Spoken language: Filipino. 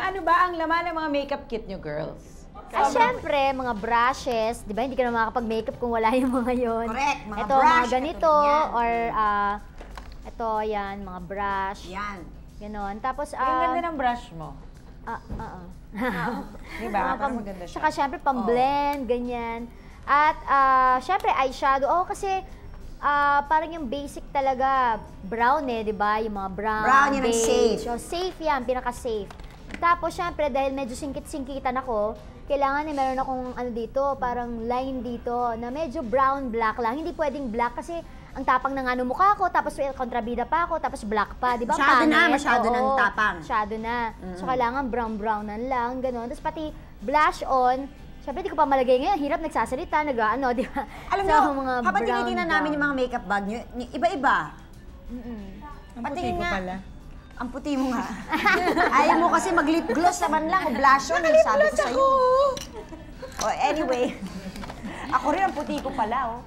ano ba ang laman ng mga makeup kit nyo, girls? Siyempre, mga brushes, di ba? Hindi ka na makakapag-makeup kung wala yung mga yun. Correct, mga ito, brush. mga ganito, Ito, or ito, yan, mga brush. Yan. Ganon. Tapos, Ang ganda ng brush mo. Diba? Parang maganda siya. Saka syempre, pang-blend, ganyan. At syempre, eyeshadow. Kasi parang yung basic talaga, brown di ba? Yung mga brown, Brown, yun ang beige. safe. So, safe yan, pinaka-safe. Tapos, syempre, dahil medyo singkit-singkitan ako, kailangan meron akong ano dito, parang line dito, na medyo brown-black lang. Hindi pwedeng black kasi ang tapang ng ano mukha ko, tapos kontrabida pa ako, tapos black pa, di ba? Masyado ng tapang. Masyado na. So, kailangan brown-brownan lang, gano'n. Tapos pati blush on, syempre di ko pa malagay ngayon, hirap nagsasalita, nag-ano, di ba? Alam nyo, habang tinitingnan namin yung mga makeup bag nyo, iba-iba. Ang puti ko pala. Ang puti mo nga. Ayaw mo kasi mag-lip gloss naman lang o blush on, sabi ko sa'yo. Oh, anyway, ako rin ang puti ko pala, oh.